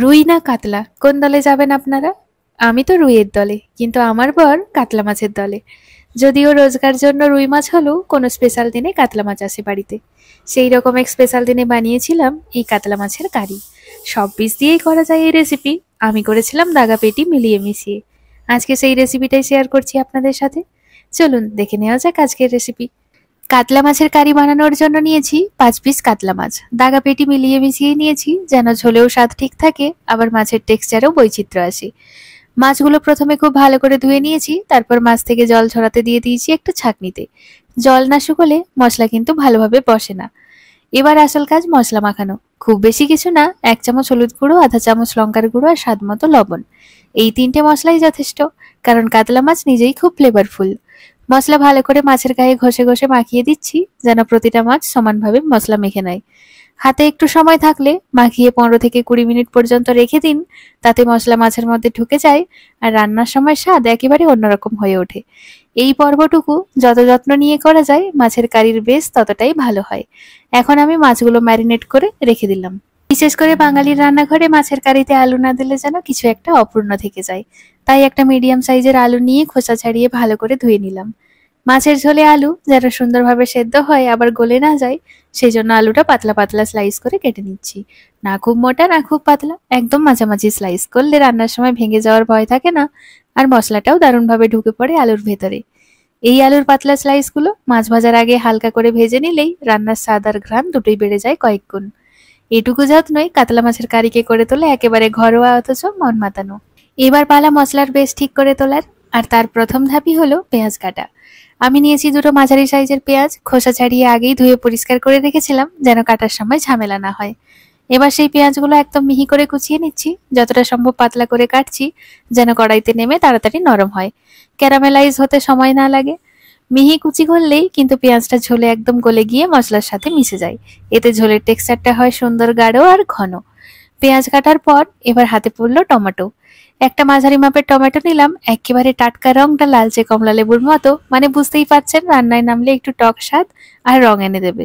রুই না কাতলা, কোন দলে যাবেন আপনারা? আমি তো রুইয়ের দলে, কিন্তু আমার বর কাতলা মাছের দলে। যদিও রোজকার জন্য রুই মাছ হলেও কোনো স্পেশাল দিনে কাতলা মাছ আসে বাড়িতে। সেই রকম এক স্পেশাল দিনে বানিয়েছিলাম এই কাতলা মাছের কারি। সব পিস দিয়েই করা যায় এই রেসিপি। আমি করেছিলাম দাগা পেটি মিলিয়ে মিশিয়ে। আজকে সেই রেসিপিটাই শেয়ার করছি আপনাদের সাথে। চলুন দেখে নেওয়া যাক আজকের রেসিপি। কাতলা মাছের কারি বানানোর জন্য নিয়েছি 5 পিস কাতলা মাছ। দাগা পেটি মিলিয়ে মিশিয়ে নিয়েছি যেন ঝোলেও স্বাদ ঠিক থাকে, আবার মাছের টেক্সচারেও বৈচিত্র্য আসে। মাছগুলো প্রথমে খুব ভালো করে ধুয়ে নিয়েছি, তারপর মাছ থেকে জল ঝরাতে দিয়ে দিয়েছি একটা ছাঁকনিতে। জল না শুকোলে মশলা কিন্তু ভালোভাবে বসে না। এবার আসল কাজ মশলা মাখানো। খুব বেশি কিছু না, 1 চামচ হলুদ গুঁড়ো, আধা চামচ লঙ্কার গুঁড়ো আর স্বাদ মতো লবণ। এই 3টে মশলাই যথেষ্ট, কারণ কাতলা মাছ নিজেই খুব ফ্লেভারফুল। মশলা ভালো করে মাছের গায়ে ঘষে ঘষে মাখিয়ে দিচ্ছি, যেন প্রতিটা মাছ সমানভাবে মশলা মেখে নেয়। হাতে একটু সময় থাকলে মাখিয়ে 15 থেকে 20 মিনিট পর্যন্ত রেখে দিন। তাতে মশলা মাছের মধ্যে ঢুকে যায় আর রান্নার সময় স্বাদ একেবারে অন্যরকম হয়ে ওঠে। এই পর্বটুকু যত যত্ন নিয়ে করা যায় মাছের কারির বেশ ততটাই ভালো হয়। এখন আমি মাছগুলো ম্যারিনেট করে রেখে দিলাম। বিশেষ করে বাঙালির রান্নাঘরে মাছের কারিতে আলু না দিলে যেন কিছু একটা অপূর্ণ থেকে যায়। তাই একটা মিডিয়াম সাইজের আলু নিয়ে খোসা ছাড়িয়ে ভালো করে ধুয়ে নিলাম। মাছের ঝোলে আলু যেন সুন্দরভাবে সেদ্ধ হয় আবার গলে না যায়, সেই জন্য আলুটা পাতলা পাতলা স্লাইস করে কেটে নিচ্ছি। না খুব মোটা না খুব পাতলা, একদম মাঝামাঝি স্লাইস করলে রান্নার সময় ভেঙে যাওয়ার ভয় থাকে না, আর মশলাটাও দারুণভাবে ঢুকে পড়ে আলুর ভেতরে। এই আলুর পাতলা স্লাইসগুলো মাছ ভাজার আগে হালকা করে ভেজে নিলেই রান্নার স্বাদ আর ঘ্রাণ দুটোই বেড়ে যায় কয়েক গুণ। এটুকু যত্নই কাতলা মাছের কারিকে করে তোলে একেবারে ঘরোয়া অথচ মন মাতানো। এবার পালা মশলার বেশ ঠিক করে তোলার। আর তার প্রথম ধাপই হলো পেঁয়াজ কাটা। আমি নিয়েছি দুটো মাঝারি সাইজের পেঁয়াজ, খোসা ছাড়িয়ে আগেই ধুয়ে পরিষ্কার করে রেখেছিলাম যেন কাটার সময় ঝামেলা না হয়। এবার সেই পেঁয়াজগুলো একদম মিহি করে কুচিয়ে নিচ্ছি, যতটা সম্ভব পাতলা করে কাটছি যেন কড়াইতে নেমে তাড়াতাড়ি নরম হয়, ক্যারামেলাইজ হতে সময় না লাগে। মিহি কুচি করলেই কিন্তু পেঁয়াজটা ঝোলে একদম গলে গিয়ে মশলার সাথে মিশে যায়। এতে ঝোলের টেক্সচারটা হয় সুন্দর গাঢ় আর ঘন। পেঁয়াজ কাটার পর এবার হাতে পড়লো টমেটো। একটা মাঝারি মাপের টমেটো নিলাম, একেবারে টাটকা, রংটা লালচে কমলা লেবুর মতো, মানে বুঝতেই পারছেন রান্নায় নামলে একটু টক স্বাদ আর রং এনে দেবে।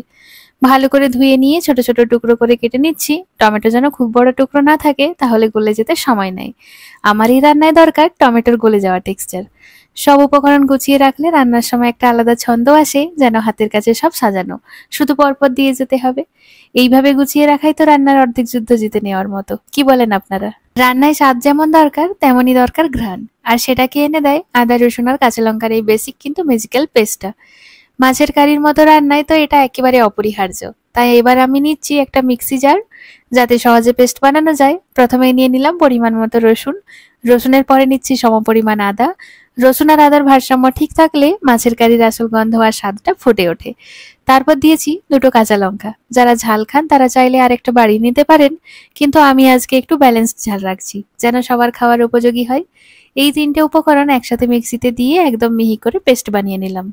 ভালো করে ধুয়ে নিয়ে ছোট ছোট টুকরো করে কেটে নিচ্ছি। টমেটো যেন খুব বড় টুকরো না থাকে, তাহলে গলে যেতে সময় নেয়। আমার এই রান্নায় দরকার টমেটোর গলে যাওয়া টেক্সচার। সব উপকরণ গুছিয়ে রাখলে রান্নার সময় একটা আলাদা ছন্দ আসে, যেন হাতের কাছে সব সাজানো, শুধু পরপর দিয়ে যেতে হবে। এইভাবে গুছিয়ে রাখাই তো রান্নার অর্ধেক যুদ্ধ জিতে নেওয়ার মতো, কি বলেন আপনারা? রান্নায় স্বাদ যেমন দরকার তেমনই দরকার ঘ্রাণ, আর সেটাকে এনে দেয় আদা রসুন আর কাঁচা লঙ্কার এই বেসিক কিন্তু ম্যাজিক্যাল পেস্টটা। মাছের কারির মতো রান্নায় তো এটা একেবারে অপরিহার্য। তাই এবার আমি নিচ্ছি একটা মিক্সি জার, যাতে সহজে পেস্ট বানানো যায়। প্রথমে নিয়ে নিলাম পরিমাণ মতো রসুন, রসুনের পরে নিচ্ছি সমপরিমাণ আদা। রসুন আর আদার ভারসাম্য ঠিক থাকলে মাছের কারির আসল গন্ধ আর স্বাদটা ফুটে ওঠে। তারপর দিয়েছি দুটো কাঁচা লঙ্কা। যারা ঝাল খান তারা চাইলে আর একটা বাড়িয়ে নিতে পারেন, কিন্তু আমি আজকে একটু ব্যালেন্সড ঝাল রাখছি যেন সবার খাওয়ার উপযোগী হয়। এই 3টে উপকরণ একসাথে মিক্সিতে দিয়ে একদম মিহি করে পেস্ট বানিয়ে নিলাম।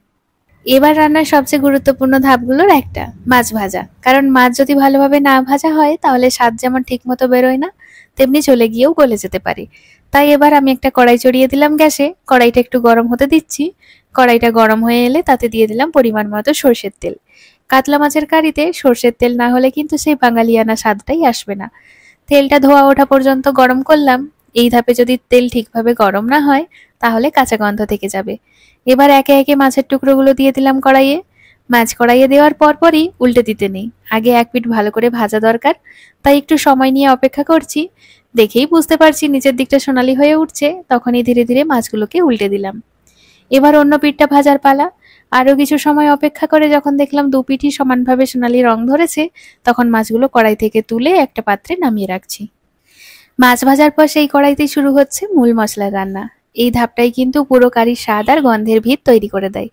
এবার রান্নার সবচেয়ে গুরুত্বপূর্ণ ধাপগুলোর একটা, মাছ ভাজা। কারণ মাছ যদি ভালোভাবে না ভাজা হয় তাহলে স্বাদ যেমন ঠিক মতো বেরোয় না, তেমনি চলে গিয়েও গলে যেতে পারে। তাই এবার আমি একটা কড়াই চড়িয়ে দিলাম গ্যাসে, কড়াইটা একটু গরম হতে দিচ্ছি। কড়াইটা গরম হয়ে এলে তাতে দিয়ে দিলাম পরিমাণ মতো সর্ষের তেল। কাতলা মাছের কারিতে সর্ষের তেল না হলে কিন্তু সেই বাঙালিয়ানা স্বাদটাই আসবে না। তেলটা ধোয়া ওঠা পর্যন্ত গরম করলাম। এই ধাপে যদি তেল ঠিকভাবে গরম না হয় তাহলে কাঁচা গন্ধ থেকে যাবে। এবার একে একে মাছের টুকরোগুলো দিয়ে দিলাম কড়াইয়ে। মাছ কড়াইয়ে দেওয়ার পরপরই উল্টে দিতে নেই, আগে এক পিঠ ভালো করে ভাজা দরকার। তাই একটু সময় নিয়ে অপেক্ষা করছি। দেখেই বুঝতে পারছি নিচের দিকটা সোনালি হয়ে উঠছে, তখনই ধীরে ধীরে মাছগুলোকে উল্টে দিলাম। এবার অন্য পিঠটা ভাজার পালা। আরো কিছু সময় অপেক্ষা করে যখন দেখলাম দু পিঠই সমানভাবে সোনালি রং ধরেছে, তখন মাছগুলো কড়াই থেকে তুলে একটা পাত্রে নামিয়ে রাখছি। মাছ ভাজার পর সেই কড়াইতেই শুরু হচ্ছে মূল মশলার রান্না। এই ধাপটাই কিন্তু পুরো কারির স্বাদ আর গন্ধের ভিত তৈরি করে দেয়।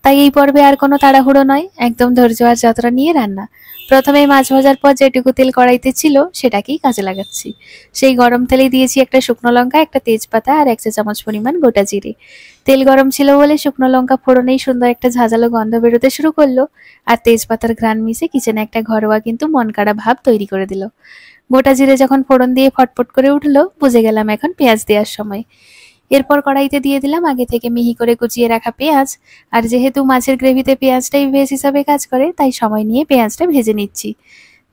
তাই এই পর্বে আর কোনো তাড়াহুড়ো নয়, একদম ধৈর্য আর যত্ন নিয়ে রান্না। প্রথমে মাছ ভাজার পর যেটুকু তেল কড়াইতে ছিল সেটাকেই কাজে লাগাচ্ছি। সেই গরম তেলেই দিয়েছি একটা শুকনো লঙ্কা, একটা তেজপাতা আর 1 চা-চামচ পরিমাণ গোটা জিরে। তেল গরম ছিল বলে শুকনো লঙ্কা ফোড়নেই সুন্দর একটা ঝাঁঝালো গন্ধ বেরোতে শুরু করলো, আর তেজপাতার ঘ্রাণ মিশে কিচেনে একটা ঘরোয়া কিন্তু মন কাড়া ভাব তৈরি করে দিল। গোটা জিরে যখন ফোড়ন দিয়ে ফটফট করে উঠলো, বুঝে গেলাম এখন পেঁয়াজ দেওয়ার সময়। এরপর কড়াইতে দিয়ে দিলাম আগে থেকে মিহি করে কুচিয়ে রাখা পেঁয়াজ। আর যেহেতু মাছের গ্রেভিতে পেঁয়াজটাই বেশ হিসাবে কাজ করে, তাই সময় নিয়ে পেঁয়াজটা ভেজে নিচ্ছি।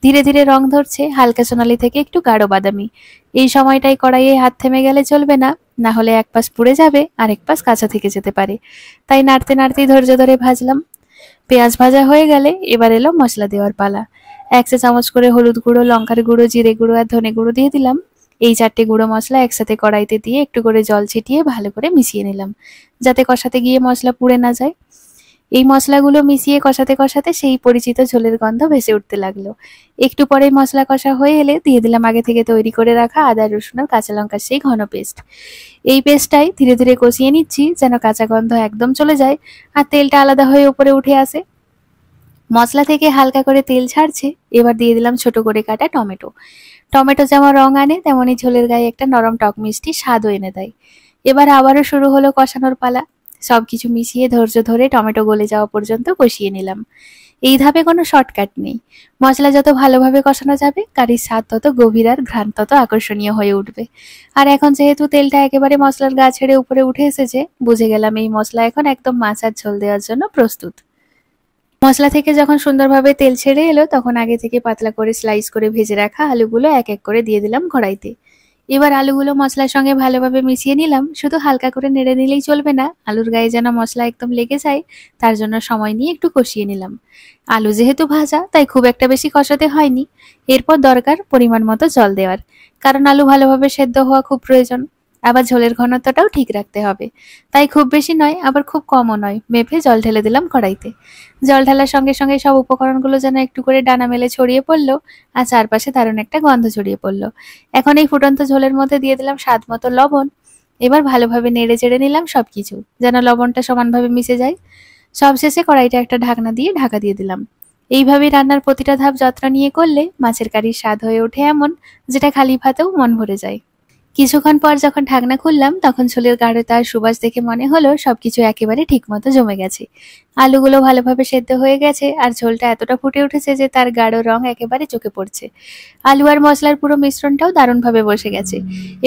ধীরে ধীরে রং ধরছে হালকা সোনালি থেকে একটু গাঢ় বাদামি। এই সময়টাই কড়াইয়ে হাত থেমে গেলে চলবে না, না হলে এক পাশ পুড়ে যাবে আর এক পাশ কাঁচা থেকে যেতে পারে। তাই নাড়তে নাড়তেই ধৈর্য ধরে ভাজলাম। পেঁয়াজ ভাজা হয়ে গেলে এবার এলো মশলা দেওয়ার পালা। 1 চা চামচ করে হলুদ গুঁড়ো, লঙ্কার গুঁড়ো, জিরে গুঁড়ো আর ধনে গুঁড়ো দিয়ে দিলাম। এই 4টে গুঁড়ো মশলা একসাথে কড়াইতে দিয়ে একটু করে জল ছিটিয়ে ভালো করে মিশিয়ে নিলাম, যাতে কষাতে গিয়ে মশলা পুড়ে না যায়। এই মশলাগুলো মিশিয়ে কষাতে কষাতে সেই পরিচিত ঝোলের গন্ধ ভেসে উঠতে লাগলো। একটু পরে মশলা কষা হয়ে এলে দিয়ে দিলাম আগে থেকে তৈরি করে রাখা আদা, রসুন আর কাঁচা লঙ্কার সেই ঘন পেস্ট। এই পেস্টটাই ধীরে ধীরে কষিয়ে নিচ্ছি, যেন কাঁচা গন্ধ একদম চলে যায় আর তেলটা আলাদা হয়ে উপরে উঠে আসে। মশলা থেকে হালকা করে তেল ছাড়ছে। এবার দিয়ে দিলাম ছোট করে কাটা টমেটো। টমেটো যেমন রং আনে, তেমনই ঝোলের গায়ে একটা নরম টক মিষ্টি স্বাদও এনে দেয়। এবার আবারও শুরু হলো কষানোর পালা। সবকিছু মিশিয়ে ধৈর্য ধরে টমেটো গলে যাওয়া পর্যন্ত কষিয়ে নিলাম। এই ধাপে কোনো শর্টকাট নেই। মশলা যত ভালোভাবে কষানো যাবে, কারির স্বাদ তত গভীর আর ঘ্রাণ তত আকর্ষণীয় হয়ে উঠবে। আর এখন যেহেতু তেলটা একেবারে মশলার গা ছেড়ে উপরে উঠে এসেছে, বুঝে গেলাম এই মশলা এখন একদম মাছ আর ঝোল দেওয়ার জন্য প্রস্তুত। মশলা থেকে যখন সুন্দরভাবে তেল ছেড়ে এলো, তখন আগে থেকে পাতলা করে স্লাইস করে ভেজে রাখা আলুগুলো এক এক করে দিয়ে দিলাম কড়াইতে। এবার আলুগুলো মশলার সঙ্গে ভালোভাবে মিশিয়ে নিলাম। শুধু হালকা করে নেড়ে নিলেই চলবে না, আলুর গায়ে যেন মশলা একদম লেগে যায়, তার জন্য সময় নিয়ে একটু কষিয়ে নিলাম। আলু যেহেতু ভাজা, তাই খুব একটা বেশি কষাতে হয়নি। এরপর দরকার পরিমাণ মতো জল দেওয়ার, কারণ আলু ভালোভাবে সেদ্ধ হওয়া খুব প্রয়োজন। আবার ঝোলের ঘনত্বটাও ঠিক রাখতে হবে, তাই খুব বেশি নয় আবার খুব কমও নয়, মেপে জল ঢেলে দিলাম কড়াইতে। জল ঢালার সঙ্গে সঙ্গে সব উপকরণগুলো যেন একটু করে ডানা মেলে ছড়িয়ে পড়লো আর চারপাশে দারুণ একটা গন্ধ ছড়িয়ে পড়লো। এখন এই ফুটন্ত ঝোলের মধ্যে দিয়ে দিলাম স্বাদ মতো লবণ। এবার ভালোভাবে নেড়ে চেড়ে নিলাম সবকিছু, যেন লবণটা সমানভাবে মিশে যায়। সবশেষে কড়াইটা একটা ঢাকনা দিয়ে ঢাকা দিয়ে দিলাম। এইভাবেই রান্নার প্রতিটা ধাপ যত্ন নিয়ে করলে মাছের কারির স্বাদ হয়ে ওঠে এমন, যেটা খালি ভাতেও মন ভরে যায়। কিছুক্ষণ পর যখন ঢাকনা খুললাম, তখন ঝোলের গাঢ়তা আর সুবাস দেখে মনে হলো সবকিছু একেবারে ঠিকমতো জমে গেছে। আলুগুলো ভালোভাবে সেদ্ধ হয়ে গেছে আর ঝোলটা এতটা ফুটে উঠেছে যে তার গাঢ় রং একেবারে চোখে পড়ছে। আলু আর মশলার পুরো মিশ্রণটাও দারুণভাবে বসে গেছে।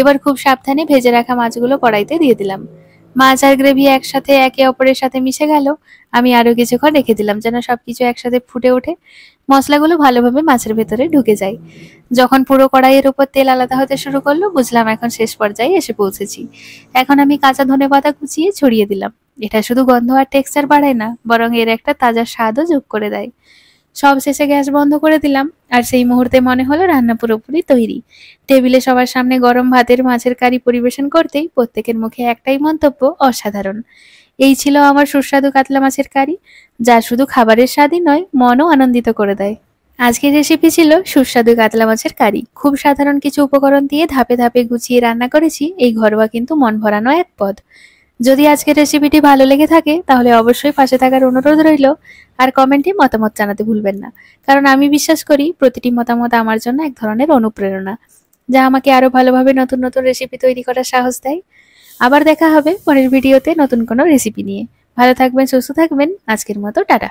এবার খুব সাবধানে ভেজে রাখা মাছগুলো কড়াইতে দিয়ে দিলাম। মাছ আর গ্রেভি একসাথে একে অপরের সাথে মিশে গেল। আমি আরো কিছুক্ষণ রেখে দিলাম, যেন সবকিছু একসাথে ফুটে ওঠে, মশলাগুলো ভালোভাবে মাছের ভেতরে ঢুকে যায়। যখন পুরো কড়াইয়ের উপর তেল আলাদা হতে শুরু করলো, বুঝলাম এখন শেষ পর্যায়ে এসে পৌঁছেছি। এখন আমি কাঁচা ধনেপাতা কুচিয়ে ছড়িয়ে দিলাম। এটা শুধু গন্ধ আর টেক্সচার বাড়ায় না, বরং এর একটা তাজা স্বাদও যোগ করে দেয়। সব শেষে গ্যাস বন্ধ করে দিলাম, আর সেই মুহূর্তে মনে হলো রান্না পুরোপুরি তৈরি। টেবিলে সবার সামনে গরম ভাতের মাছের কারি পরিবেশন করতেই প্রত্যেকের মুখে একটাই মন্তব্য, অসাধারণ। এই ছিল আমার সুস্বাদু কাতলা মাছের কারি, যা শুধু খাবারের স্বাদই নয়, মনও আনন্দিত করে দেয়। আজকের রেসিপি ছিল সুস্বাদু কাতলা মাছের কারি। খুব সাধারণ কিছু উপকরণ দিয়ে ধাপে ধাপে গুছিয়ে রান্না করেছি এই ঘরোয়া কিন্তু মন ভরানো এক পদ। যদি আজকের রেসিপিটি ভালো লেগে থাকে, তাহলে অবশ্যই পাশে থাকার অনুরোধ রইল। আর কমেন্টে মতামত জানাতে ভুলবেন না, কারণ আমি বিশ্বাস করি প্রতিটি মতামত আমার জন্য এক ধরনের অনুপ্রেরণা, যা আমাকে আরো ভালোভাবে নতুন নতুন রেসিপি তৈরি করার সাহস দেয়। আবার দেখা হবে পরের ভিডিওতে নতুন কোনো রেসিপি নিয়ে। ভালো থাকবেন, সুস্থ থাকবেন। আজকের মতো টাটা।